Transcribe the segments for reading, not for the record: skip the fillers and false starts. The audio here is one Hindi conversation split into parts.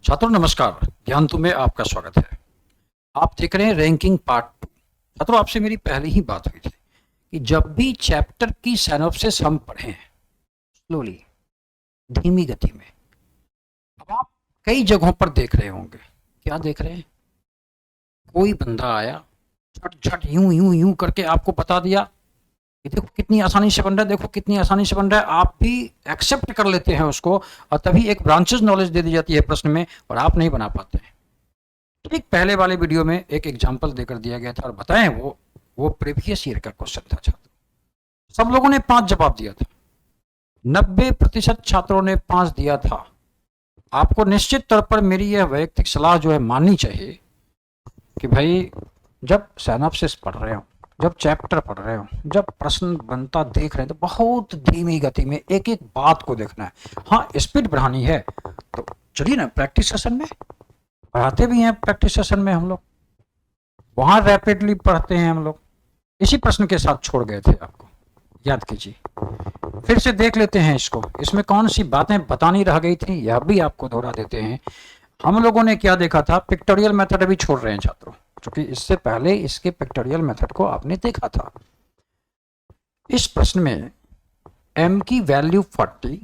छात्रों नमस्कार, ज्ञानतु में आपका स्वागत है। आप देख रहे हैं रैंकिंग पार्ट 2। छात्रों, आपसे मेरी पहले ही बात हुई थी कि जब भी चैप्टर की सिनॉप्सिस हम पढ़ें स्लोली, धीमी गति में, अब आप कई जगहों पर देख रहे होंगे। क्या देख रहे हैं? कोई बंदा आया, झट झट यूं यूं यूं करके आपको बता दिया कि देखो कितनी आसानी से बन रहा है, देखो कितनी आसानी से बन रहा है। आप भी एक्सेप्ट कर लेते हैं उसको, और तभी एक ब्रांचेस नॉलेज दे दी जाती है प्रश्न में, और आप नहीं बना पाते हैं। ठीक पहले वाले वीडियो में एक एग्जाम्पल देकर दिया गया था, और बताएं वो प्रीवियस ईयर का क्वेश्चन था। छात्र सब लोगों ने 5 जवाब दिया था, 90% छात्रों ने 5 दिया था। आपको निश्चित तौर पर मेरी यह वैयक्तिक सलाह जो है माननी चाहिए कि भाई जब सिनॉप्सिस पढ़ रहे हो, जब चैप्टर पढ़ रहे हो, जब प्रश्न बनता देख रहे हैं, तो बहुत धीमी गति में एक एक बात को देखना है। हाँ, स्पीड बढ़ानी है तो चलिए ना, प्रैक्टिस सेशन में पढ़ाते भी हैं, प्रैक्टिस सेशन में हम लोग वहां रैपिडली पढ़ते हैं। हम लोग इसी प्रश्न के साथ छोड़ गए थे, आपको याद कीजिए, फिर से देख लेते हैं इसको। इसमें कौन सी बातें बतानी रह गई थी यह भी आपको दोहरा देते हैं। हम लोगों ने क्या देखा था? पिक्टोरियल मेथड अभी छोड़ रहे हैं छात्रों, क्योंकि इससे पहले इसके पिक्टोरियल मेथड को आपने देखा था। इस प्रश्न में m की वैल्यू 40,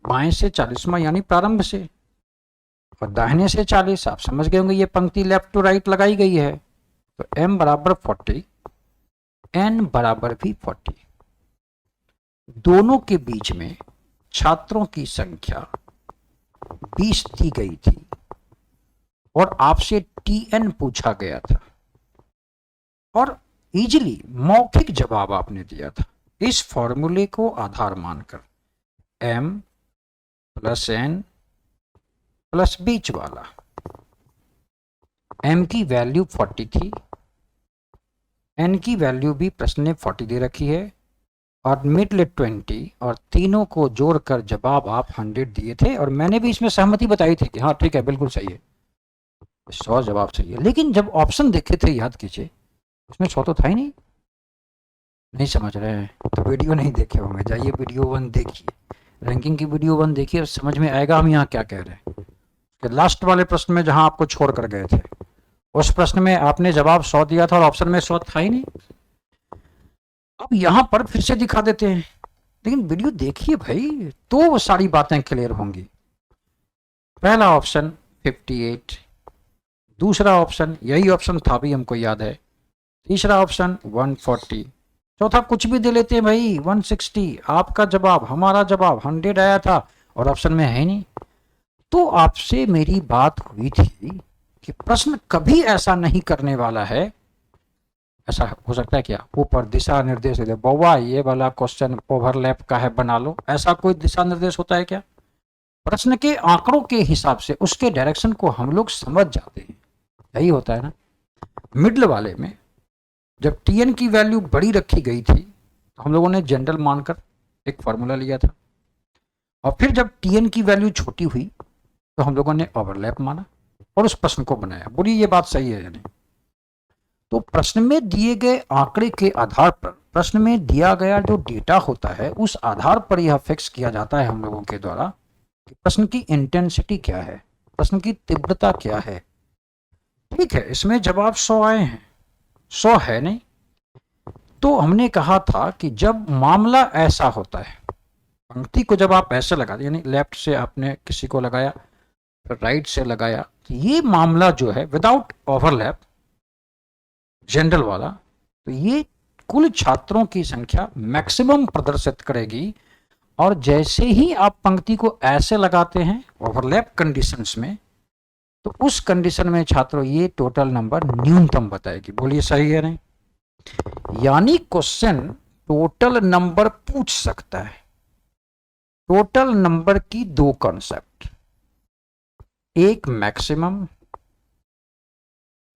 बाएं से 40वां यानी प्रारंभ से, और दाहिने से 40। आप समझ गए होंगे ये पंक्ति लेफ्ट टू राइट लगाई गई है। तो m बराबर 40, n बराबर भी 40। दोनों के बीच में छात्रों की संख्या 20 दी गई थी और आपसे tn पूछा गया था, और इजीली मौखिक जवाब आपने दिया था। इस फॉर्मूले को आधार मानकर m प्लस n प्लस बीच वाला, m की वैल्यू 40 थी, n की वैल्यू भी प्रश्न ने 40 दे रखी है, और मिडल 20, और तीनों को जोड़कर जवाब आप 100 दिए थे। और मैंने भी इसमें सहमति बताई थी कि हाँ ठीक है, बिल्कुल सही है, 100 जवाब सही है। लेकिन जब ऑप्शन देखे थे, याद कीजिए, उसमें 100 तो था ही नहीं। नहीं समझ रहे हैं तो वीडियो नहीं देखे होंगे, जाइए वीडियो 1 देखिए, रैंकिंग की वीडियो 1 देखिए, और समझ में आएगा हम यहाँ क्या कह रहे हैं। कि लास्ट वाले प्रश्न में जहां आपको छोड़ कर गए थे, उस प्रश्न में आपने जवाब 100 दिया था और ऑप्शन में 100 था ही नहीं। अब यहां पर फिर से दिखा देते हैं, लेकिन वीडियो देखिए भाई, तो वो सारी बातें क्लियर होंगी। पहला ऑप्शन 58, दूसरा ऑप्शन यही ऑप्शन था भी, हमको याद है, तीसरा ऑप्शन 140, चौथा कुछ भी दे लेते हैं भाई 160। आपका जवाब, हमारा जवाब 100 आया था और ऑप्शन में है ही नहीं। तो आपसे मेरी बात हुई थी कि प्रश्न कभी ऐसा नहीं करने वाला है। ऐसा हो सकता है क्या ऊपर दिशा निर्देश दे, बउआ ये वाला क्वेश्चन ओवरलैप का है, बना लो, ऐसा कोई दिशा निर्देश होता है क्या? प्रश्न के आंकड़ों के हिसाब से उसके डायरेक्शन को हम लोग समझ जाते हैं, यही होता है ना। मिडल वाले में जब tn की वैल्यू बड़ी रखी गई थी, तो हम लोगों ने जनरल मानकर एक फॉर्मूला लिया था, और फिर जब tn की वैल्यू छोटी हुई तो हम लोगों ने ओवरलैप माना और उस प्रश्न को बनाया। बोलिए ये बात सही है या नहीं? तो प्रश्न में दिए गए आंकड़े के आधार पर, प्रश्न में दिया गया जो डेटा होता है, उस आधार पर यह फिक्स किया जाता है हम लोगों के द्वारा कि प्रश्न की इंटेंसिटी क्या है, प्रश्न की तीव्रता क्या है। ठीक है, इसमें जवाब 100 आए हैं, 100 है नहीं। तो हमने कहा था कि जब मामला ऐसा होता है, पंक्ति को जब आप ऐसे लगा यानी लेफ्ट से आपने किसी को लगाया, फिर राइट से लगाया, तो ये मामला जो है विदाउट ओवरलैप, जनरल वाला, तो ये कुल छात्रों की संख्या मैक्सिमम प्रदर्शित करेगी। और जैसे ही आप पंक्ति को ऐसे लगाते हैं ओवरलैप कंडीशंस में, तो उस कंडीशन में छात्रों ये टोटल नंबर न्यूनतम बताएगी। बोलिए सही है नहीं? यानी क्वेश्चन टोटल नंबर पूछ सकता है। टोटल नंबर की 2 कॉन्सेप्ट, एक मैक्सिमम,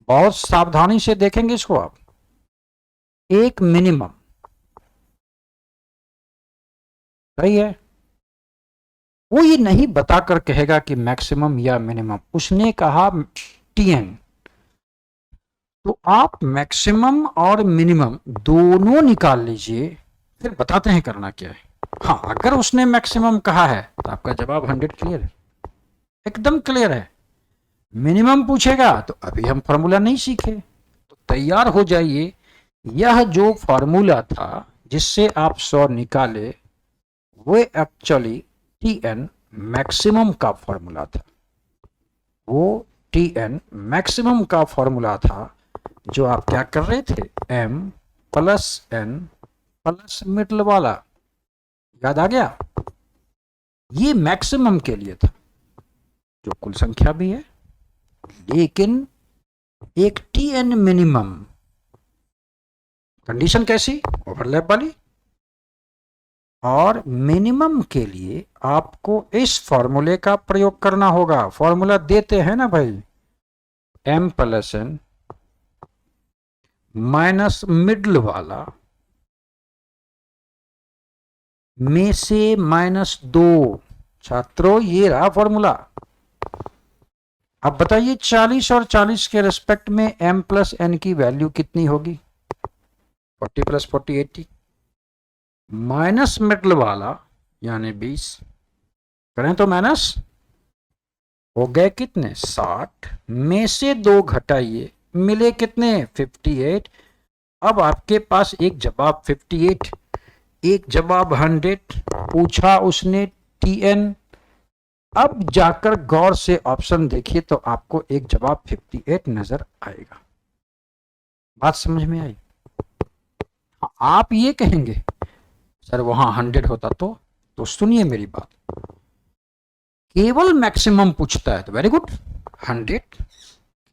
बहुत सावधानी से देखेंगे इसको आप, एक मिनिमम। सही है? वो ये नहीं बताकर कहेगा कि मैक्सिमम या मिनिमम, उसने कहा tn, तो आप मैक्सिमम और मिनिमम दोनों निकाल लीजिए, फिर बताते हैं करना क्या है। हाँ, अगर उसने मैक्सिमम कहा है तो आपका जवाब 100 क्लियर है, एकदम क्लियर है। मिनिमम पूछेगा तो अभी हम फॉर्मूला नहीं सीखे, तो तैयार हो जाइए। यह जो फॉर्मूला था जिससे आप 100 निकाले, वो एक्चुअली टी एन मैक्सिमम का फॉर्मूला था। वो टी एन मैक्सिमम का फॉर्मूला था जो आप क्या कर रहे थे, m plus n plus middle वाला, याद आ गया? ये मैक्सिमम के लिए था, जो कुल संख्या भी है, लेकिन एक टी एन मिनिमम कंडीशन कैसी, ओवरलैप वाली। और मिनिमम के लिए आपको इस फॉर्मूले का प्रयोग करना होगा। फॉर्मूला देते हैं ना भाई, m plus n minus middle वाला में से -2। छात्रों ये रहा फॉर्मूला। अब बताइए 40 और 40 के रिस्पेक्ट में m प्लस n की वैल्यू कितनी होगी? 40 प्लस 40 80, माइनस मिडल वाला यानी 20 करें तो माइनस हो गए कितने, 60 में से 2 घटाइए, मिले कितने, 58। अब आपके पास एक जवाब 58, एक जवाब 100, पूछा उसने TN। अब जाकर गौर से ऑप्शन देखिए तो आपको एक जवाब 58 नजर आएगा। बात समझ में आई? आप ये कहेंगे सर वहां 100 होता तो सुनिए मेरी बात, केवल मैक्सिमम पूछता है तो वेरी गुड 100,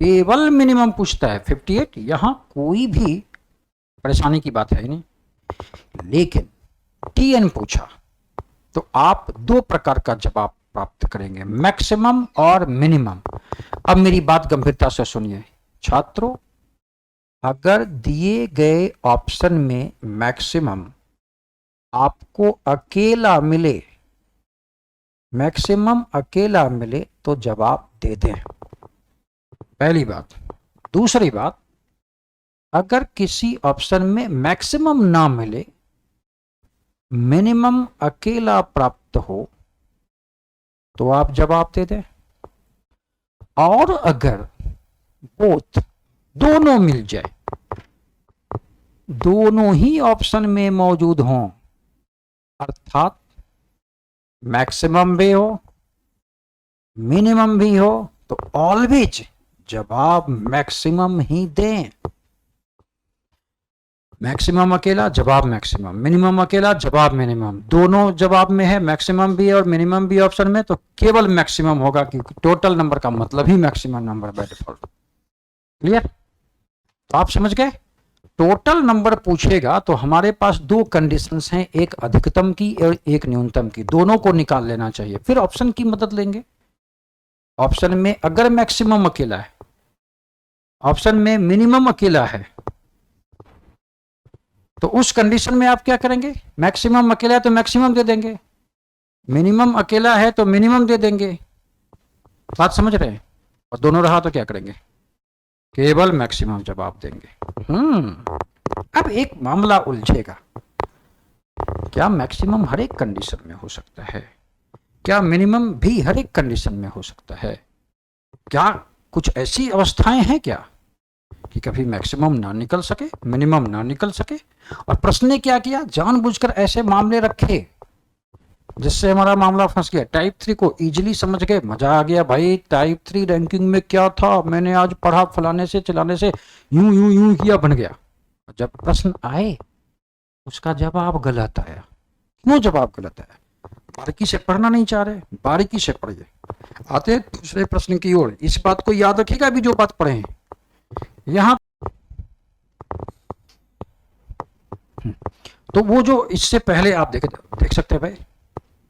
केवल मिनिमम पूछता है 58, यहां कोई भी परेशानी की बात है ही नहीं। लेकिन TN पूछा तो आप 2 प्रकार का जवाब प्राप्त करेंगे, मैक्सिमम और मिनिमम। अब मेरी बात गंभीरता से सुनिए छात्रों, अगर दिए गए ऑप्शन में मैक्सिमम आपको अकेला मिले, मैक्सिमम अकेला मिले तो जवाब दे दें, पहली बात। दूसरी बात, अगर किसी ऑप्शन में मैक्सिमम ना मिले, मिनिमम अकेला प्राप्त हो तो आप जवाब दे दें। और अगर बोथ दोनों मिल जाए, दोनों ही ऑप्शन में मौजूद हों, अर्थात मैक्सिमम भी हो मिनिमम भी हो, तो ऑलवेज जवाब मैक्सिमम ही दें। मैक्सिमम अकेला जवाब मैक्सिमम, मिनिमम अकेला जवाब मिनिमम, दोनों जवाब में है, मैक्सिमम भी है और मिनिमम भी ऑप्शन में, तो केवल मैक्सिमम होगा, क्योंकि टोटल नंबर का मतलब ही maximum number by default. Clear? तो आप समझ गए, टोटल नंबर पूछेगा तो हमारे पास 2 कंडीशंस हैं, एक अधिकतम की और एक न्यूनतम की, दोनों को निकाल लेना चाहिए, फिर ऑप्शन की मदद लेंगे। ऑप्शन में अगर मैक्सिमम अकेला है, ऑप्शन में मिनिमम अकेला है, तो उस कंडीशन में आप क्या करेंगे, मैक्सिमम अकेला है तो मैक्सिमम दे देंगे, मिनिमम अकेला है तो मिनिमम दे देंगे। बात समझ रहे हैं? और दोनों रहा तो क्या करेंगे, केवल मैक्सिमम जवाब देंगे। अब एक मामला उलझेगा, क्या मैक्सिमम हर एक कंडीशन में हो सकता है? क्या मिनिमम भी हर एक कंडीशन में हो सकता है? क्या कुछ ऐसी अवस्थाएं हैं क्या कि कभी मैक्सिमम ना निकल सके, मिनिमम ना निकल सके? और प्रश्न ने क्या किया, जानबूझकर ऐसे मामले रखे जिससे हमारा मामला फंस गया। टाइप 3 को इजीली समझ गए, मजा आ गया भाई, टाइप 3 रैंकिंग में क्या था, मैंने आज पढ़ा, फलाने से चलाने से यूं यूं यूं किया, बन गया। जब प्रश्न आए उसका जवाब गलत आया। क्यों जवाब गलत आया? बारीकी से पढ़ना नहीं चाह रहे, बारीकी से पढ़िए। आते दूसरे प्रश्न की ओर, इस बात को याद रखिएगा अभी जो बात पढ़े हैं यहां। तो वो जो इससे पहले आप देख सकते हैं भाई,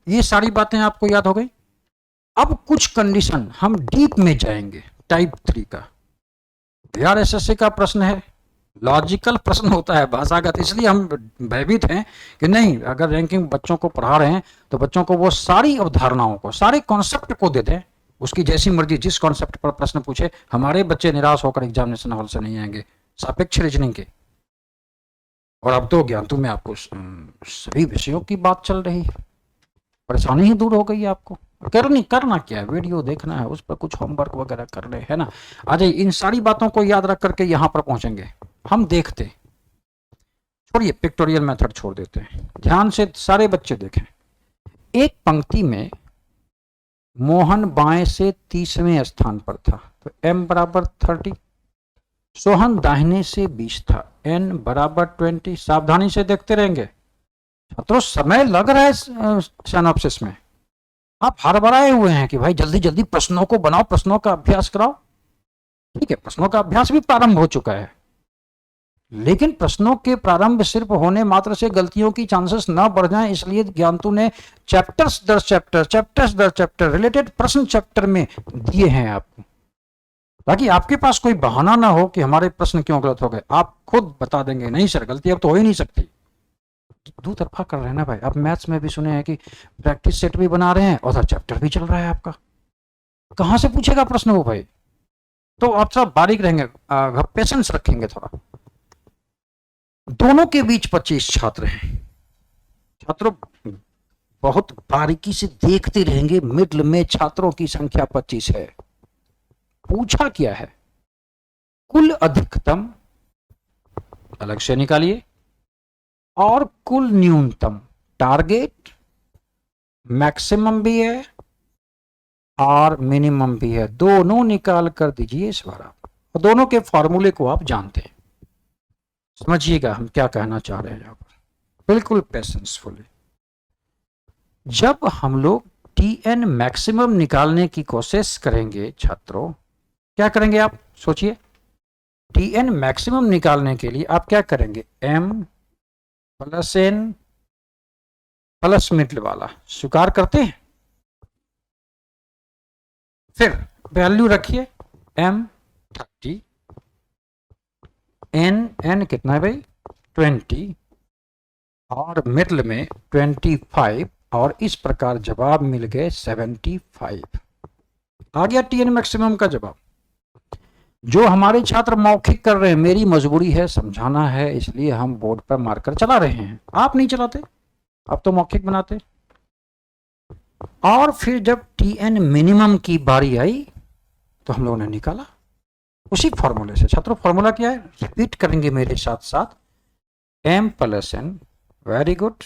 ये सारी बातें आपको याद हो गई। अब कुछ कंडीशन हम डीप में जाएंगे। टाइप 3 का यार एसएससी का प्रश्न है, लॉजिकल प्रश्न होता है, भाषागत, इसलिए हम भयभीत हैं कि नहीं, अगर रैंकिंग बच्चों को पढ़ा रहे हैं तो बच्चों को वो सारी अवधारणाओं को, सारे कॉन्सेप्ट को दे दें, उसकी जैसी मर्जी जिस कॉन्सेप्ट पर प्रश्न पूछे। हमारे बच्चे निराश होकर एग्जामिनेशन हॉल से नहीं आएंगे सापेक्ष रीजनिंग के। और अब तो ज्ञानतु में आपको सभी विषयों की बात चल रही है, परेशानी ही दूर हो गई है आपको। करना क्या है, वीडियो देखना है, उस पर कुछ होमवर्क वगैरह करने है ना। आ जाइए, इन सारी बातों को याद रख करके यहां पर पहुंचेंगे हम। देखते, छोड़िए पिक्टोरियल मेथड छोड़ देते हैं, ध्यान से सारे बच्चे देखें। एक पंक्ति में मोहन बाएं से 30वें स्थान पर था, तो m बराबर 30। सोहन दाहिने से 20 था, n बराबर 20। सावधानी से देखते रहेंगे छात्रों, समय लग रहा है सिनॉप्सिस में। आप हड़बड़ाए हुए हैं कि भाई जल्दी जल्दी प्रश्नों को बनाओ, प्रश्नों का अभ्यास कराओ। ठीक है, प्रश्नों का अभ्यास भी प्रारंभ हो चुका है, लेकिन प्रश्नों के प्रारंभ सिर्फ होने मात्र से गलतियों की चांसेस ना बढ़ जाएं, इसलिए ज्ञानतु ने चैप्टर्स दर चैप्टर रिलेटेड प्रश्न चैप्टर में दिए हैं आपको, ताकि आपके पास कोई बहाना ना हो कि हमारे प्रश्न क्यों गलत हो गए। आप खुद बता देंगे नहीं सर गलती अब तो हो ही नहीं सकती। दो तरफा कर रहे हैं ना भाई। आप मैथ्स में भी सुने हैं कि प्रैक्टिस सेट भी बना रहे हैं, उधर चैप्टर भी चल रहा है आपका, कहां से पूछेगा प्रश्न वो भाई। तो आप थोड़ा बारीक रहेंगे, पेशेंस रखेंगे थोड़ा। दोनों के बीच 25 छात्र हैं। छात्रों बहुत बारीकी से देखते रहेंगे, मिडल में छात्रों की संख्या 25 है। पूछा क्या है, कुल अधिकतम अलग से निकालिए और कुल न्यूनतम, टारगेट मैक्सिमम भी है और मिनिमम भी है, दोनों निकाल कर दीजिए इस बार आप। और दोनों के फॉर्मूले को आप जानते हैं। समझिएगा हम क्या कहना चाह रहे हैं यहां पर, बिल्कुल पेशेंसफुली। जब हम लोग टीएन मैक्सिमम निकालने की कोशिश करेंगे छात्रों, क्या करेंगे आप सोचिए। टीएन मैक्सिमम निकालने के लिए आप क्या करेंगे, m plus n plus middle वाला स्वीकार करते हैं। फिर वैल्यू रखिए m 30, n कितना है भाई 20 और मिडल में 25, और इस प्रकार जवाब मिल गए 75। आ गया टीएन मैक्सिमम का जवाब। जो हमारे छात्र मौखिक कर रहे हैं, मेरी मजबूरी है समझाना है, इसलिए हम बोर्ड पर मार्कर चला रहे हैं, आप नहीं चलाते, आप तो मौखिक बनाते। और फिर जब टीएन मिनिमम की बारी आई तो हम लोगों ने निकाला उसी फॉर्मूले से। छात्रों फॉर्मूला क्या है, रिपीट करेंगे मेरे साथ साथ। m plus n, very good,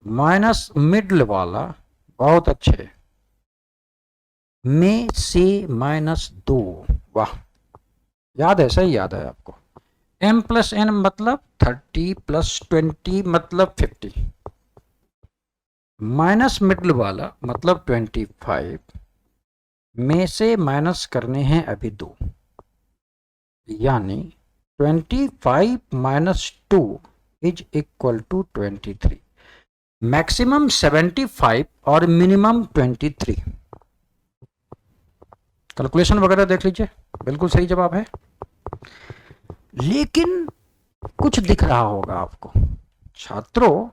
minus middle वाला, बहुत अच्छे, में से -2, वाह याद है, सही याद है आपको। m प्लस n मतलब 30 प्लस 20 मतलब 50, माइनस मिडल वाला मतलब 25, में से माइनस करने हैं अभी 2, यानी 25 minus 2 is equal to 23। Maximum 75 और मिनिमम 23। कैलकुलेशन वगैरह देख लीजिए, बिल्कुल सही जवाब है। लेकिन कुछ दिख रहा होगा आपको छात्रों,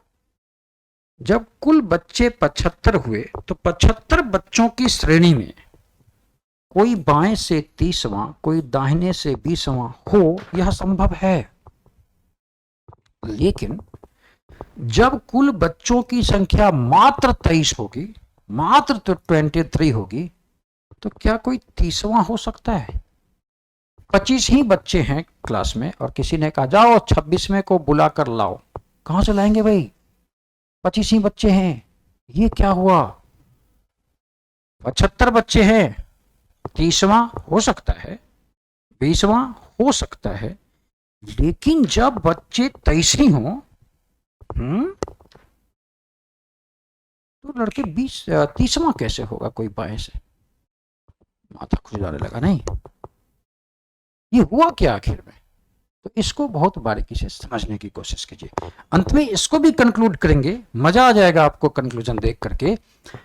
जब कुल बच्चे 75 हुए तो 75 बच्चों की श्रेणी में कोई बाएं से 30वां, कोई दाहिने से 20वां हो, यह संभव है। लेकिन जब कुल बच्चों की संख्या मात्र 23 होगी, मात्र तो 23 होगी, तो क्या कोई 30वां हो सकता है? 25 ही बच्चे हैं क्लास में और किसी ने कहा जाओ 26वें को बुला कर लाओ। कहां से लाएंगे भाई, 25 ही बच्चे हैं, ये क्या हुआ? 75 बच्चे हैं, 30वां हो सकता है, 20वां हो सकता है, लेकिन जब बच्चे 23 ही हों, तो लड़के 30वां कैसे होगा कोई बाएं से? माथा खुजलाने लगा, नहीं ये हुआ क्या आखिर में? तो इसको बहुत बारीकी से समझने की कोशिश कीजिए। अंत में इसको भी कंक्लूड करेंगे, मजा आ जाएगा आपको कंक्लूजन देख करके।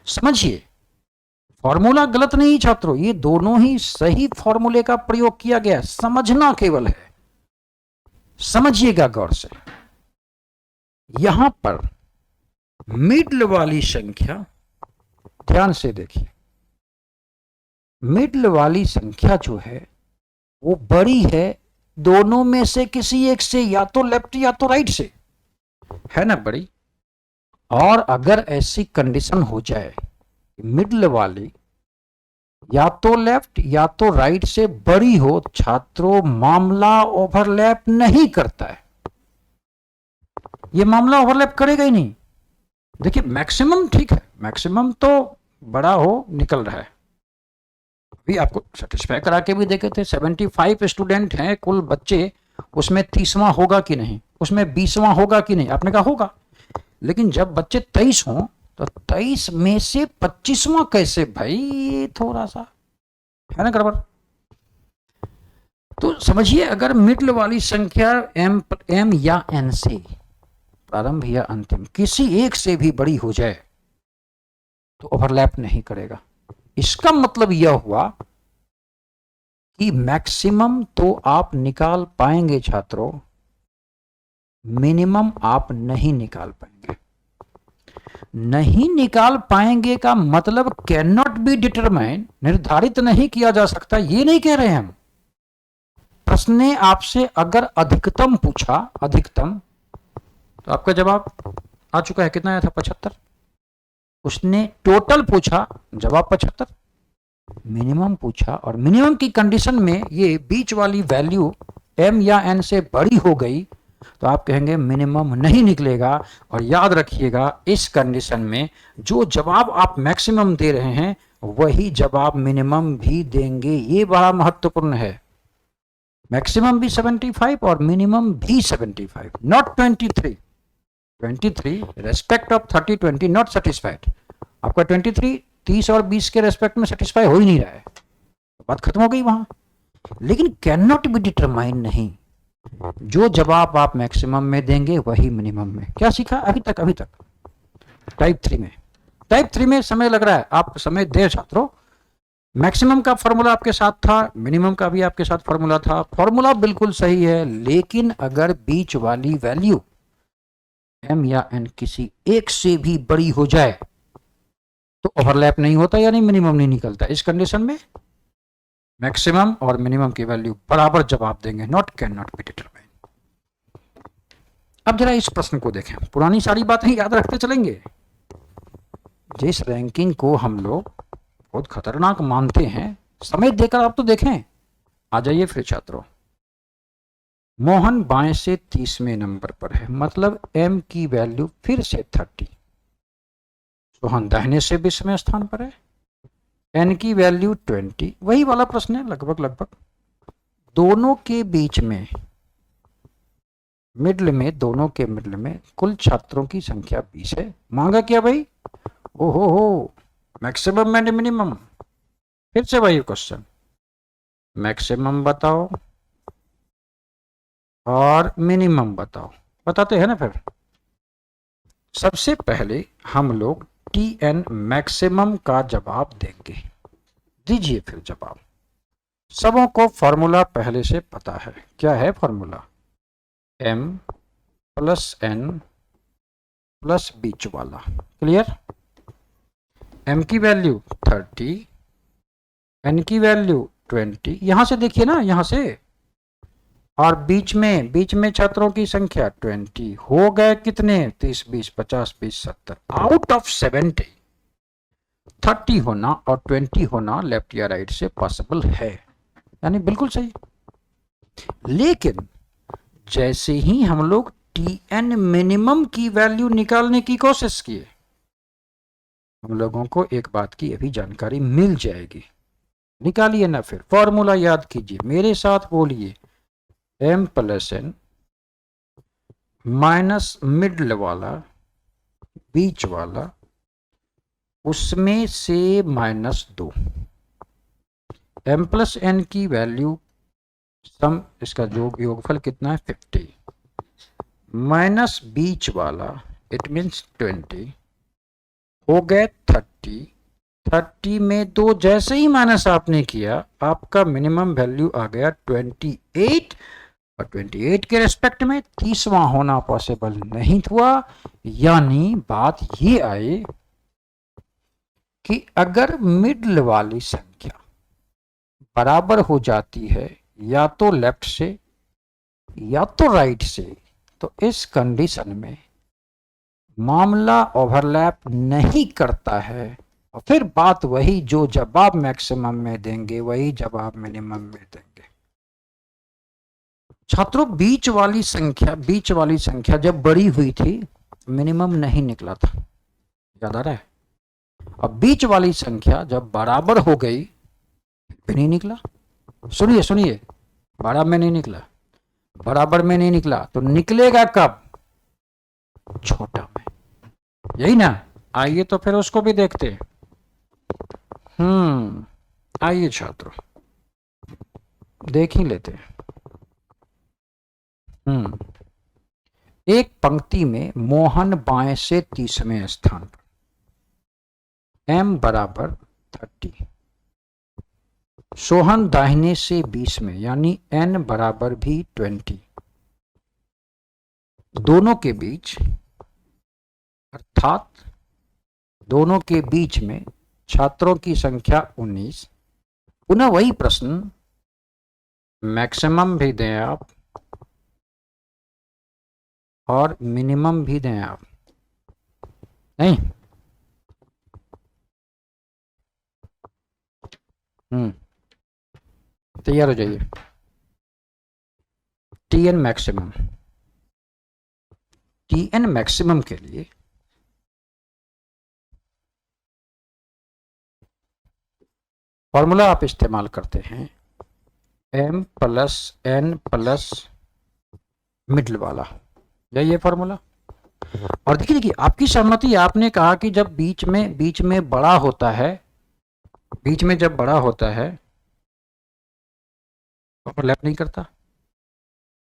समझिए, फॉर्मूला गलत नहीं छात्रों, ये दोनों ही सही फॉर्मूले का प्रयोग किया गया, समझना केवल है। समझिएगा गौर से, यहां पर मिडल वाली संख्या, ध्यान से देखिए, मिडल वाली संख्या जो है वो बड़ी है दोनों में से किसी एक से, या तो लेफ्ट या तो राइट से, है ना बड़ी। और अगर ऐसी कंडीशन हो जाए मिडल वाली या तो लेफ्ट या तो राइट से बड़ी हो, छात्रों मामला ओवरलैप नहीं करता है। ये मामला ओवरलैप करेगा ही नहीं। देखिए मैक्सिमम ठीक है, मैक्सिमम तो बड़ा हो निकल रहा है। अभी आपको सेटिस्फाई करा के भी देखे थे, 75 स्टूडेंट हैं कुल बच्चे, उसमें 30वां होगा कि नहीं, उसमें 20वां होगा कि नहीं, आपने कहा होगा। लेकिन जब बच्चे 23 हों तो 23 में से 25वां कैसे भाई, थोड़ा सा है ना गड़बड़। तो समझिए अगर मिडल वाली संख्या एम या एन से, प्रारंभ या अंतिम, किसी एक से भी बड़ी हो जाए तो ओवरलैप नहीं करेगा। इसका मतलब यह हुआ कि मैक्सिमम तो आप निकाल पाएंगे छात्रों, मिनिमम आप नहीं निकाल पाएंगे। नहीं निकाल पाएंगे का मतलब कैन नॉट बी डिटरमाइन, निर्धारित नहीं किया जा सकता, ये नहीं कह रहे हैं हम। प्रश्न ने आपसे अगर अधिकतम पूछा, अधिकतम, तो आपका जवाब आ चुका है, कितना आया था 75। उसने टोटल पूछा, जवाब 75। मिनिमम पूछा और मिनिमम की कंडीशन में ये बीच वाली वैल्यू m या n से बड़ी हो गई तो आप कहेंगे मिनिमम नहीं निकलेगा। और याद रखिएगा इस कंडीशन में जो जवाब आप मैक्सिमम दे रहे हैं वही जवाब मिनिमम भी देंगे, ये बड़ा महत्वपूर्ण है। मैक्सिमम भी 75 और मिनिमम भी 75, not 23। 23 respect of 30 20 not satisfied. आपका 23 30 और 20 के रेस्पेक्ट में सेटिस्फाई हो ही नहीं रहा है, तो बात खत्म हो गई वहां। लेकिन कैन नॉट बी डिटरमाइन नहीं, जो जवाब आप मैक्सिमम में देंगे वही मिनिमम में। क्या सीखा अभी तक? अभी तक टाइप 3 में, टाइप 3 में समय लग रहा है, आप समय दे छात्रों। मैक्सिमम का फॉर्मूला आपके साथ था, मिनिमम का भी आपके साथ फॉर्मूला था, फॉर्मूला बिल्कुल सही है। लेकिन अगर बीच वाली वैल्यू m या n किसी एक से भी बड़ी हो जाए तो ओवरलैप नहीं होता, यानी मिनिमम नहीं निकलता। इस कंडीशन में मैक्सिमम और मिनिमम की वैल्यू बराबर जवाब देंगे, not can not be determine. अब जरा इस प्रश्न को देखें, पुरानी सारी बातें याद रखते चलेंगे। जिस रैंकिंग को हम लोग बहुत खतरनाक मानते हैं, समय देकर आप तो देखें। आ जाइए फिर छात्रों, मोहन बाएं से 30वें नंबर पर है, मतलब m की वैल्यू फिर से 30। सोहन दाहिने से 20वें स्थान पर है, n की वैल्यू 20। वही वाला प्रश्न है लगभग लगभग। दोनों के बीच में, मिडल में, दोनों के मिडल में कुल छात्रों की संख्या 20 है। मांगा क्या भाई? ओहो हो, मैक्सिमम एंड मिनिमम। फिर से वही क्वेश्चन, मैक्सिमम बताओ और मिनिमम बताओ। बताते हैं ना फिर। सबसे पहले हम लोग Tn मैक्सिमम का जवाब देंगे। दीजिए फिर जवाब। सबों को फॉर्मूला पहले से पता है, क्या है formula? m plus n plus बीच वाला। क्लियर? m की वैल्यू 30, n की वैल्यू 20, यहां से देखिए ना, यहां से, और बीच में छात्रों की संख्या 20। हो गए कितने? 30 20 50 20 70। आउट ऑफ 70 30 होना और 20 होना लेफ्ट या राइट से पॉसिबल है, यानी बिल्कुल सही। लेकिन जैसे ही हम लोग Tn मिनिमम की वैल्यू निकालने की कोशिश किए, हम लोगों को एक बात की अभी जानकारी मिल जाएगी। निकालिए ना फिर, फॉर्मूला याद कीजिए, मेरे साथ बोलिए। m plus n minus middle वाला, बीच वाला, उसमें से -2। m प्लस n की वैल्यू सम, इसका योगफल कितना है? 50 माइनस बीच वाला, इट मीन्स 20, हो गए 30। 30 में 2 जैसे ही माइनस आपने किया, आपका मिनिमम वैल्यू आ गया 28। और 28 के रेस्पेक्ट में 30वां होना पॉसिबल नहीं हुआ। यानी बात ये आई कि अगर मिडल वाली संख्या बराबर हो जाती है या तो लेफ्ट से या तो राइट से, तो इस कंडीशन में मामला ओवरलैप नहीं करता है और फिर बात वही, जो जवाब मैक्सिमम में देंगे वही जवाब मिनिमम में देंगे। छात्रों बीच वाली संख्या जब बड़ी हुई थी मिनिमम नहीं निकला था, याद आ रहा है? अब बीच वाली संख्या जब बराबर हो गई भी नहीं निकला। सुनिए सुनिए, बराबर में नहीं निकला, बराबर में नहीं निकला तो निकलेगा कब? छोटा में, यही ना? आइए तो फिर उसको भी देखते हैं। आइए छात्रों देख ही लेते हैं। एक पंक्ति में मोहन बाएं से 30वें स्थान पर, m बराबर 30, सोहन दाहिने से 20 में यानी n बराबर भी 20, दोनों के बीच अर्थात दोनों के बीच में छात्रों की संख्या 19। पुनः वही प्रश्न, मैक्सिमम भी दें आप और मिनिमम भी दें आप, नहीं? तैयार हो जाइए। टीएन मैक्सिमम के लिए फॉर्मूला आप इस्तेमाल करते हैं m plus n plus middle वाला, यही है फॉर्मूला। और देखिए आपकी सहमति, आपने कहा कि जब बीच में बड़ा होता है, बीच में जब बड़ा होता है ओवरलैप नहीं करता,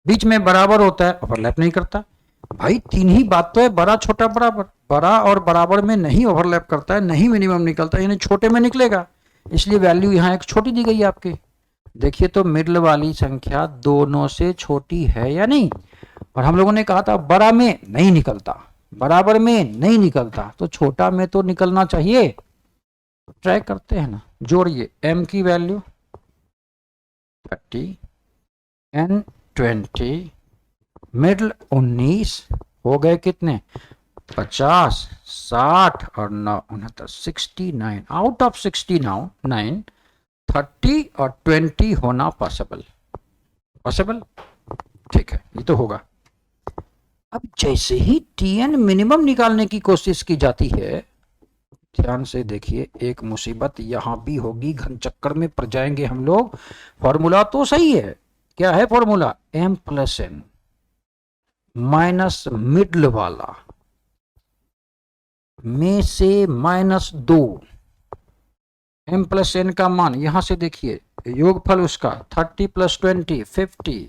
बीच में बराबर होता है ओवरलैप नहीं करता। भाई तीन ही बात तो है, बड़ा छोटा बराबर, बड़ा और बराबर में नहीं ओवरलैप करता है, नहीं मिनिमम निकलता है, यानी छोटे में निकलेगा, इसलिए वैल्यू यहाँ एक छोटी दी गई है आपके। देखिए तो मिडल वाली संख्या दोनों से छोटी है या नहीं? और हम लोगों ने कहा था बड़ा में नहीं निकलता, बराबर में नहीं निकलता, तो छोटा में तो निकलना चाहिए। ट्राई करते हैं ना, जोड़िए m की वैल्यू 30, n 20, मिडल 19, हो गए कितने? 50, 60 और 9 69, 69 आउट ऑफ 69 30 और 20 होना पॉसिबल, ठीक है, ये तो होगा। अब जैसे ही टीएन मिनिमम निकालने की कोशिश की जाती है, ध्यान से देखिए, एक मुसीबत यहां भी होगी, घन चक्कर में पड़ जाएंगे हम लोग। फॉर्मूला तो सही है, क्या है formula? m plus n minus middle वाला में से -2, m प्लस एन का मान यहां से देखिए, योगफल उसका 30 प्लस 20 50,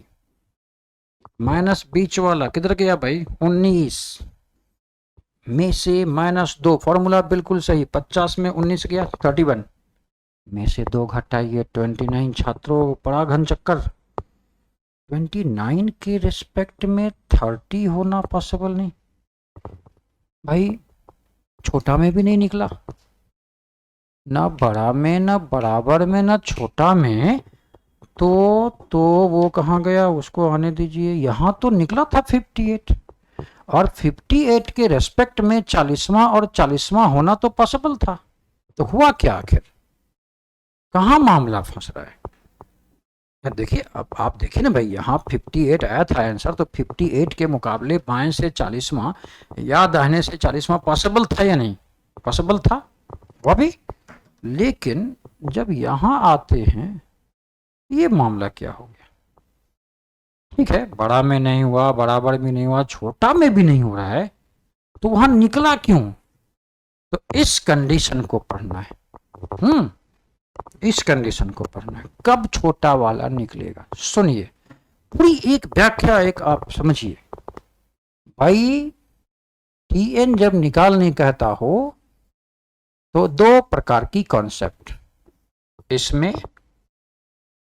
माइनस बीच वाला किधर गया भाई? 19 में से -2, फॉर्मूला बिल्कुल सही, 50 में 19 गया 31, में से 2 घटाइए 29। छात्रों बड़ा घन चक्कर, 29 के रिस्पेक्ट में 30 होना पॉसिबल नहीं भाई, छोटा में भी नहीं निकला, ना बड़ा में, ना बराबर में, ना छोटा में, तो वो कहाँ गया? उसको आने दीजिए, यहां तो निकला था 58, और 58 के रेस्पेक्ट में 40वां और 40वां होना तो पॉसिबल था। तो हुआ क्या आखिर? कहां मामला फंस रहा है? देखिए, अब आप देखिए ना भाई, यहाँ 58 आया था आंसर, तो 58 के मुकाबले बाएं से 40वां या दाहिने से 40वां पॉसिबल था या नहीं? पॉसिबल था वो भी, लेकिन जब यहां आते हैं ये मामला क्या हो गया? ठीक है, बड़ा में नहीं हुआ, बराबर भी नहीं हुआ, छोटा में भी नहीं हो रहा है, तो वहां निकला क्यों? तो इस कंडीशन को पढ़ना है, इस कंडीशन को पढ़ना है, कब छोटा वाला निकलेगा। सुनिए पूरी एक व्याख्या, एक आप समझिए भाई। टीएन जब निकालने कहता हो तो 2 प्रकार की कॉन्सेप्ट, इसमें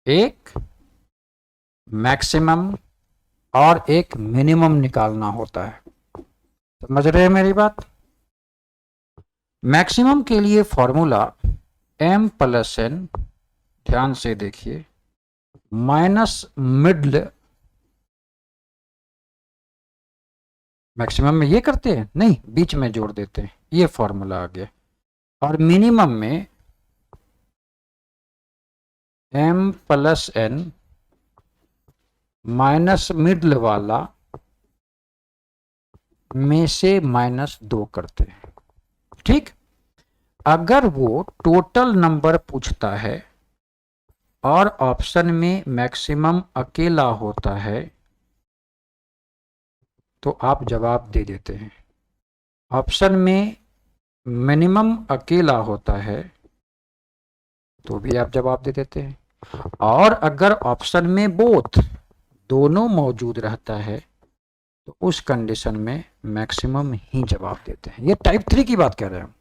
एक मैक्सिमम और एक मिनिमम निकालना होता है, समझ रहे हैं मेरी बात? मैक्सिमम के लिए फॉर्मूला m प्लस एन, ध्यान से देखिए, माइनस मिडल, मैक्सिमम में ये करते हैं नहीं, बीच में जोड़ देते हैं, ये फॉर्मूला आ गया। और मिनिमम में m+n माइनस मिडल वाला में से -2 करते हैं। ठीक, अगर वो टोटल नंबर पूछता है और ऑप्शन में मैक्सिमम अकेला होता है तो आप जवाब दे देते हैं। ऑप्शन में मिनिमम अकेला होता है तो भी आप जवाब दे देते हैं। और अगर ऑप्शन में बोथ दोनों मौजूद रहता है तो उस कंडीशन में मैक्सिमम ही जवाब देते हैं। ये टाइप 3 की बात कह रहे हैं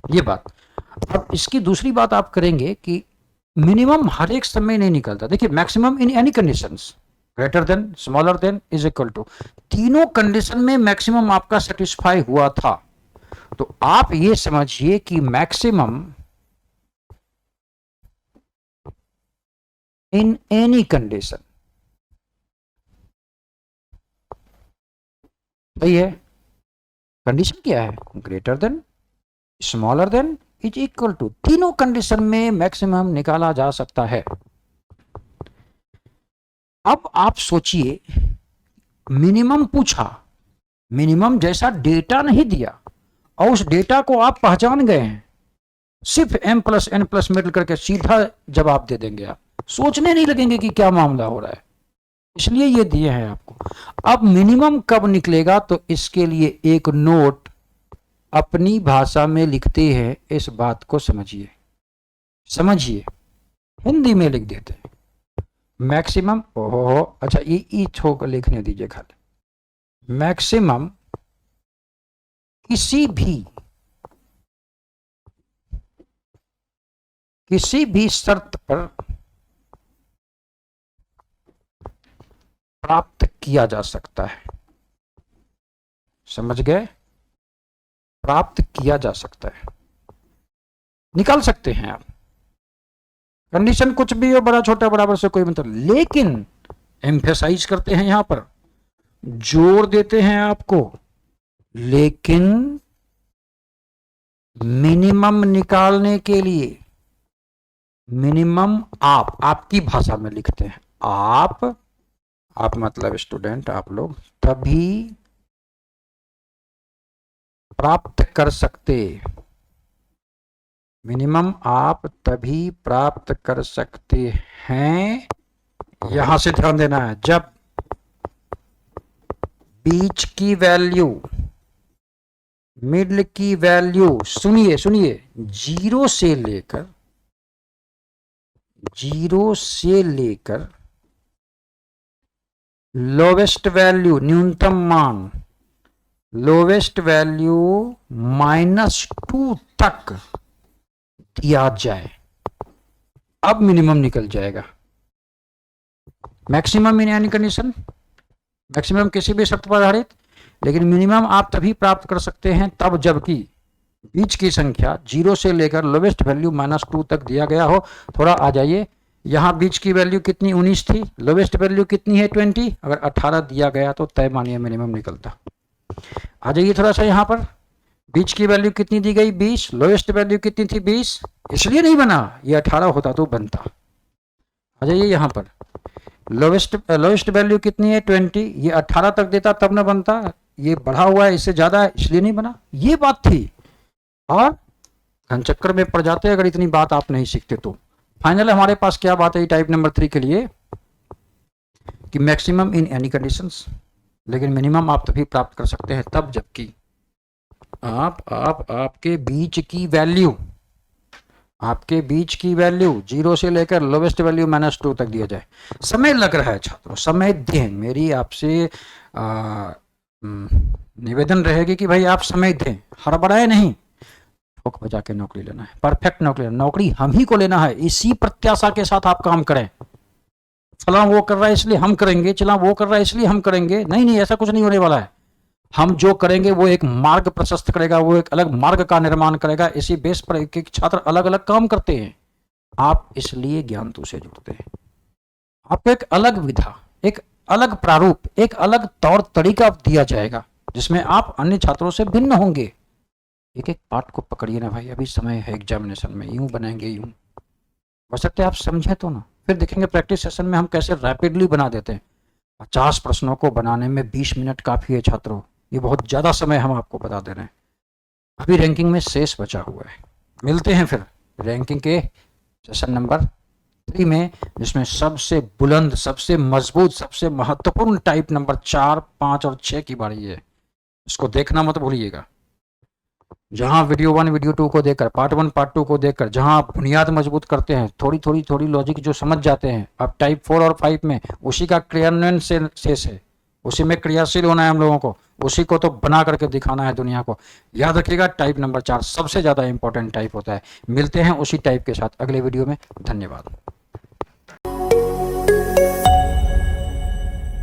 ये बात। अब इसकी दूसरी बात आप करेंगे कि मिनिमम हर एक समय नहीं निकलता। देखिए, maximum in any conditions, greater than, smaller than, is equal to, तीनों कंडीशन में मैक्सिमम आपका सेटिस्फाई हुआ था। तो आप ये समझिए कि मैक्सिमम इन एनी कंडीशन, सही है। कंडीशन क्या है? Greater than, smaller than, is equal to, तीनों कंडीशन में मैक्सिमम निकाला जा सकता है। अब आप सोचिए, मिनिमम पूछा, मिनिमम जैसा डेटा नहीं दिया और उस डेटा को आप पहचान गए हैं, सिर्फ m+n+ मिडल करके सीधा जवाब दे देंगे। आप सोचने नहीं लगेंगे कि क्या मामला हो रहा है, इसलिए ये दिए हैं आपको। अब मिनिमम कब निकलेगा तो इसके लिए एक नोट अपनी भाषा में लिखते हैं, इस बात को समझिए, समझिए, हिंदी में लिख देते हैं मैक्सिमम। ओहो, अच्छा ये ई छोड़ लिखने दीजिए खाली। मैक्सिमम किसी भी शर्त पर प्राप्त किया जा सकता है। समझ गए? प्राप्त किया जा सकता है, निकाल सकते हैं आप। कंडीशन कुछ भी हो, बड़ा छोटा बराबर से कोई मतलब, लेकिन एम्फेसाइज करते हैं यहां पर, जोर देते हैं आपको, लेकिन मिनिमम निकालने के लिए मिनिमम आपकी भाषा में लिखते हैं। आप मतलब स्टूडेंट, आप लोग तभी प्राप्त कर सकते, मिनिमम आप तभी प्राप्त कर सकते हैं, यहां से ध्यान देना है, जब बीच की वैल्यू, मिडल की वैल्यू, सुनिए सुनिए, जीरो से लेकर लोवेस्ट वैल्यू, न्यूनतम मान, लोवेस्ट वैल्यू -2 तक दिया जाए, अब मिनिमम निकल जाएगा। Maximum in any condition, maximum किसी भी शर्त पर आधारित, लेकिन मिनिमम आप तभी प्राप्त कर सकते हैं तब जबकि बीच की संख्या 0 से लेकर लोवेस्ट वैल्यू -2 तक दिया गया हो। थोड़ा आ जाइए, यहां बीच की वैल्यू कितनी 19 थी, लोवेस्ट वैल्यू कितनी है 20, अगर 18 दिया गया तो तय मानिए मिनिमम निकलता। आ जाइए थोड़ा सा, यहां पर बीच की वैल्यू कितनी दी गई 20, लोवेस्ट वैल्यू कितनी थी 20, इसलिए नहीं बना, ये 18 होता तो बनता। आ जाइए यहां पर, लोवेस्ट वैल्यू कितनी है 20, ये 18 तक देता तब ना बनता, ये बढ़ा हुआ है इससे ज्यादा है इसलिए नहीं बना, ये बात थी। और घनचक्कर में पड़ जाते अगर इतनी बात आप नहीं सीखते तो। फाइनल हमारे पास क्या बात है टाइप नंबर 3 के लिए, कि मैक्सिमम इन एनी कंडीशंस, लेकिन मिनिमम आप तभी प्राप्त कर सकते हैं तब जबकि आपके बीच की वैल्यू, आपके बीच की वैल्यू 0 से लेकर लोवेस्ट वैल्यू -2 तक दिया जाए। समय लग रहा है छात्रों, समय दें, मेरी आपसे निवेदन रहेगी कि भाई आप समय दें, हड़बड़ाए नहीं, ठोक बजा के नौकरी लेना है, परफेक्ट नौकरी, नौकरी हम ही को लेना है, इसी प्रत्याशा के साथ आप काम करें। फला वो कर रहा है इसलिए हम करेंगे, चला वो कर रहा है इसलिए हम करेंगे, नहीं नहीं, ऐसा कुछ नहीं होने वाला है। हम जो करेंगे वो एक मार्ग प्रशस्त करेगा, वो एक अलग मार्ग का निर्माण करेगा। इसी बेस पर एक एक छात्र अलग अलग काम करते हैं, आप इसलिए ज्ञानतू से जुड़ते हैं। आपको एक अलग विधा, एक अलग प्रारूप, एक अलग तौर तरीका दिया जाएगा जिसमें आप अन्य छात्रों से भिन्न होंगे। एक एक पार्ट को पकड़िए ना भाई, अभी समय है एग्जामिनेशन में, यूं बनाएंगे यूं, हो सकता है आप समझे तो ना, फिर देखेंगे प्रैक्टिस सेशन में हम कैसे रैपिडली बना देते हैं। 50 प्रश्नों को बनाने में 20 मिनट काफ़ी है छात्रों, ये बहुत ज़्यादा समय हम आपको बता दे रहे हैं। अभी रैंकिंग में शेष बचा हुआ है, मिलते हैं फिर रैंकिंग के सेशन नंबर 3 में, जिसमें सबसे बुलंद, सबसे मजबूत, सबसे महत्वपूर्ण टाइप नंबर 4, 5 और 6 की बारी है। इसको देखना मत भूलिएगा। जहां वीडियो 1 वीडियो 2 को देखकर, पार्ट 1 पार्ट 2 को देखकर जहां आप बुनियाद मजबूत करते हैं, थोड़ी लॉजिक जो समझ जाते हैं, अब टाइप 4 और 5 में उसी का क्रियान्वयन से शेष है, उसी में क्रियाशील होना है हम लोगों को, उसी को तो बना करके दिखाना है दुनिया को। याद रखिएगा, टाइप नंबर 4 सबसे ज़्यादा इंपॉर्टेंट टाइप होता है। मिलते हैं उसी टाइप के साथ अगले वीडियो में। धन्यवाद।